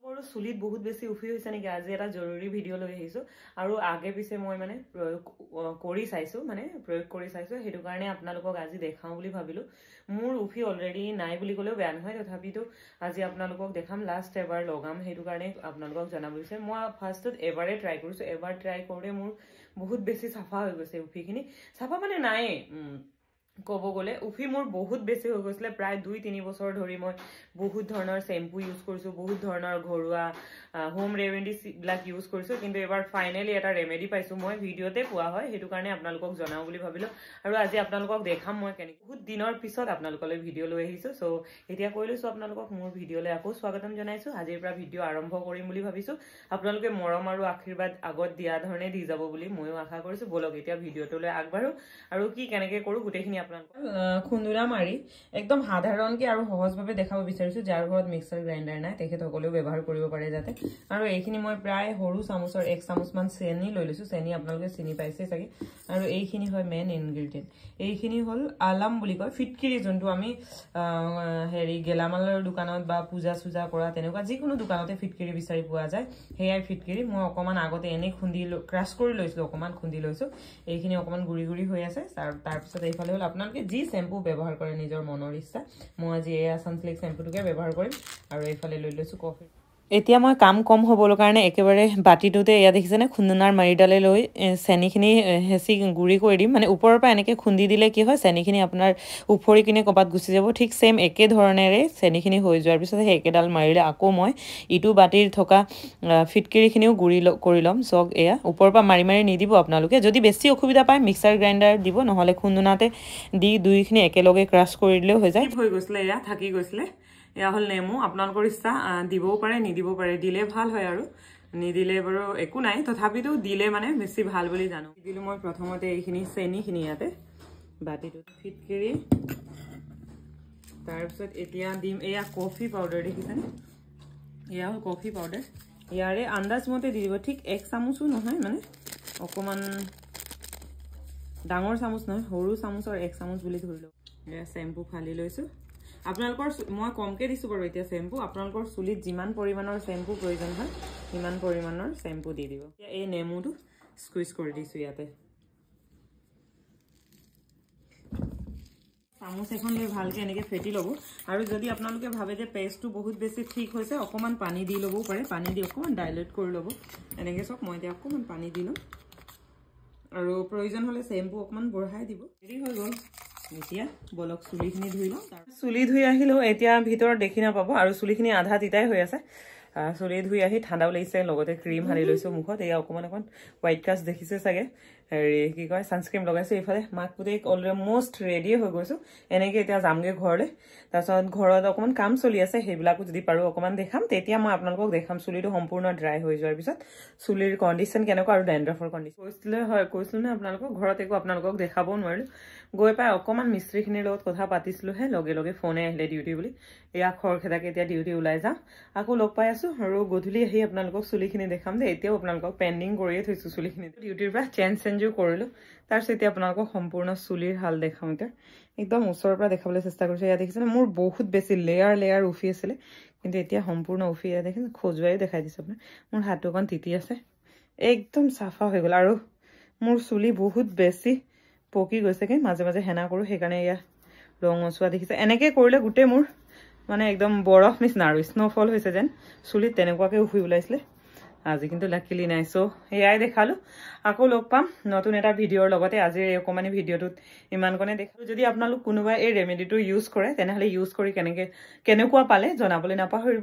মোৰো চুলিত বহুত বেছি উফি হৈছে নেকি আজি এটা জৰুৰী ভিডিঅ' লৈ আহিছো আৰু আগে পিছে মই মানে প্ৰয়োগ কৰি চাইছো সেইটো কাৰণে আপোনালোকক আজি দেখাও বুলি ভাবিলো মোৰ উফি অলৰেডি নাই বুলি ক'লেও বেয়া নহয় তথাপিতো আজি আপোনালোকক দেখাম লাষ্ট এবাৰ লগাম সেইটো কাৰণে আপোনালোকক জনাব বিচাৰিছো মই ফাৰ্ষ্টত এবাৰে ট্ৰাই কৰিছো এবাৰ ট্ৰাই কৰোতে মোৰ বহুত বেছি সাফা হৈ গৈছে উফিখিনি সাফা মানে নাই কব গলে উফি মোৰ বহুত বেছি হৈ গৈছিল প্ৰায় 2-3 বছৰ ধৰি মই বহুত ধৰণৰ শ্যাম্পু ইউজ কৰিছো বহুত ধৰণৰ ঘৰুৱা হোম ৰেমেডি বিলাক ইউজ কৰিছো কিন্তু এবাৰ ফাইনালি এটা ৰেমেডি পাইছো মই ভিডিঅতে পোৱা হয় সেইটো কাৰণে আপোনালোকক জনাও বুলি ভাবিলো আৰু আজি আপোনালোকক দেখাম মই কেনে বহুত দিনৰ পিছত আপোনালোকলৈ ভিডিঅ' লৈ আহিছো সো এতিয়া কৈ লৈছো আপোনালোকক মোৰ ভিডিঅ'লৈ আকৌ স্বাগতম জনাইছো আজিৰ পৰা ভিডিঅ' আৰম্ভ কৰিম বুলি ভাবিছো আপোনালোকে মৰম আৰু আশীৰ্বাদ আগত দিয়া ধৰণে দি যাব বুলি ময়ো আশা কৰিছো বলক এতিয়া ভিডিঅ'টোলৈ আগবাঢ়ো আৰু কি কেনেকৈ কৰো গুটেখিনি খুন্দুৰা মাৰি একদম সাধাৰণকৈ আৰু সহজভাৱে দেখাব বিচাৰিছো যাৰ ঘৰত মিক্সাৰ গ্ৰাইণ্ডাৰ নাই তেখেতসকলেও ব্যৱহাৰ কৰিব পাৰে যাতে আৰু এইখিনি মই প্ৰায় সৰু চামুচৰ 1 চামুচমান চেনি লৈ লৈছো চেনি আপোনালোকে চিনি পাইছে চাগে আৰু এইখিনি হয় মেইন ইনগ্ৰেডিয়েন্ট এইখিনি হল আলাম বুলি কয় ফিটকিৰি যোনটো আমি হেৰি গেলামালৰ দোকানত বা পূজা সুজা কৰা তেনেকুৱা যিকোনো দোকানতে ফিটকিৰি বিচাৰি পোৱা যায় হেয়াই ফিটকিৰি মই অকমান আগতে এনে খুন্দি ক্ৰাশ কৰি লৈছো অকমান খুন্দি লৈছো এইখিনি অকমান গুৰি গুৰি হৈ আছে তাৰ পিছত এইফালে হল আপোনালোকে যি শ্যাম্পু ব্যৱহাৰ কৰে নিজৰ মনৰ ইচ্ছা মই আজি এয়া সানফ্লেক্স শ্যাম্পুটোকে ব্যৱহাৰ কৰিম আৰু এইফালে লৈ লৈছো কফি এতিয়া মই কাম কম হ'বৰ কাৰণে একেবাৰে বাটিটোতে এয়া দেখিছেনে খুন্দনাৰ মাৰিডালে লৈ চেনিখিনি হেচি গুৰি কৰি দিম মানে ওপৰৰ পৰা এনেকৈ খুন্দি দিলে কি হয় চেনিখিনি আপোনাৰ উফৰি কিনে ক'বাত গুচি যাব ঠিক সেম একে ধৰণেৰে চেনিখিনি হৈ যোৱাৰ পিছত সেই একেডাল মাৰিলে আকৌ মই ইটো বাটিৰ থকা ফিটকিৰিখিনিও গুৰি কৰি ল'ম চক এয়া ওপৰৰ পৰা মাৰি মাৰি নিদিব আপোনালোকে যদি বেছি অসুবিধা পায় মিক্সাৰ গ্ৰাইণ্ডাৰ দিব নহ'লে খুন্দনাতে দি দুইখিনি একেলগে ক্ৰাছ কৰি দিলেও হৈ যায় হৈ গৈছিলে এয়া থাকি গৈছিলে এয়া হল নেমু আপোনালোকৰ ইচ্ছা দিবও পাৰে নিদিব পাৰে দিলে ভাল হয় আৰু নিদিলে বাৰু একো নাই তথাপিতো দিলে মানে বেছি ভাল বুলি জানো দিলো মই প্ৰথমতে এইখিনি চেনিখিনি ইয়াতে বাটিটোত ফিটকিৰি তাৰপিছত এতিয়া দিম এয়া কফি পাউডাৰ দেখিছেনে এয়া হল কফি পাউডাৰ ইয়াৰে আন্দাজ মতে দি দিব ঠিক 1 চামুচো নহয় মানে অকমান ডাঙৰ চামুচ নহয় সৰু চামুচৰ 1 চামুচ বুলি ধৰি লওক এয়া শ্যাম্পু ফালি লৈছো আপোনালোকৰ মই কমকে দিছো বাৰু এতিয়া শ্যাম্পু আপোনালোকৰ চুলিত যিমান পৰিমাণৰ শ্যাম্পু প্ৰয়োজন হয় ইমান পৰিমাণৰ শ্যাম্পু দি দিব এই নেমুটো স্কুইজ কৰি দিছো ইয়াতে চামুচ এখন লৈ ভালকে এনেকে ফেটি ল'ব আৰু যদি আপোনালোকে ভাবে যে পেষ্টটো বহুত বেছি ঠিক হৈছে অকমান পানী দি ল'বও পাৰে পানী দি অকমান ডাইলেট কৰি ল'ব এনেকে সব মই এতিয়া অকমান পানী দি লম আৰু প্ৰয়োজন হলে শ্যাম্পু অকমান বঢ়াই দিব ৰেডি হৈ গ'ল এতিয়া বলক চুলিখিনি ধুই লওঁ চুলি ধুই আহিলো এতিয়া ভিতৰত দেখি নাপাব আৰু চুলিখিনি আধা তিতাই হৈ আছে চুলি ধুই আহি ঠাণ্ডাও লাগিছে লগতে ক্ৰীম সানি লৈছো মুখত এয়া অকমান হোৱাইট কাষ্ট দেখিছে চাগে হেৰি কি কয় সানস্ক্ৰীম লগাইছো এইফালে মাক পুতেক অলমোষ্ট ৰেডি হৈ গৈছো এনেকে এতিয়া যামগে ঘৰলৈ তাৰপিছত ঘৰত অকমান কাম চলি আছে সেইবিলাকো যদি পাৰো অকমান দেখাম তেতিয়া মই আপোনালোকক দেখাম চুলিটো সম্পূৰ্ণ ড্ৰাই হৈ যোৱাৰ পিছত চুলিৰ কণ্ডিশ্যন কেনেকুৱা আৰু ডেন্ড্ৰফৰ কণ্ডিশ্যন কৈছিলো নে আপোনালোকক ঘৰত একো আপোনালোকক দেখাবও নোৱাৰিলো গৈ পাই অকমান মিস্ত্ৰীখিনিৰ লগত কথা পাতিছিলোহে লগে লগে ফোনে আহিলে ডিউটি বুলি এয়া খৰখেদাকে এতিয়া ডিউটি ওলাই যাম আকৌ লগ পাই আছো আৰু গধূলি আহি আপোনালোকক চুলিখিনি দেখাম দে এতিয়াও আপোনালোকক পেণ্ডিং কৰিয়ে থৈছো চুলিখিনি ডিউটিৰ পৰা চেঞ্জো কৰিলো তাৰপিছত এতিয়া আপোনালোকক সম্পূৰ্ণ চুলিৰ হাল দেখাম এতিয়া একদম ওচৰৰ পৰা দেখাবলৈ চেষ্টা কৰিছো এয়া দেখিছেনে মোৰ বহুত বেছি লেয়াৰ উফি আছিলে কিন্তু এতিয়া সম্পূৰ্ণ উফি এয়া দেখিছে খজুৱাই দেখাই দিছো আপোনাৰ মোৰ হাতটো অকণ তিতি আছে একদম চাফা হৈ গ'ল আৰু মোৰ চুলি বহুত বেছি পকি গৈছেগে মাজে মাজে হেনা কৰো সেইকাৰণে এয়া ৰং অচুৱা দেখিছে এনেকে কৰিলে গোটেই মোৰ মানে একদম বৰফ নিচিনা আৰু স্নোফল হৈছে যেন চুলিত তেনেকুৱাকে উফি ওলাইছিলে আজি কিন্তু লাকিলি নাই সো এয়াই দেখালো আকৌ লগ পাম নতুন এটা ভিডিঅ'ৰ লগতে আজি এই অকমানি ভিডিঅ'টোত ইমানকনে দেখালো যদি আপোনালোক কোনোবাই এই ৰেমেডিটো ইউজ কৰে তেনেহলে ইউজ কৰি কেনেকুৱা পালে জনাবলৈ নাপাহৰিব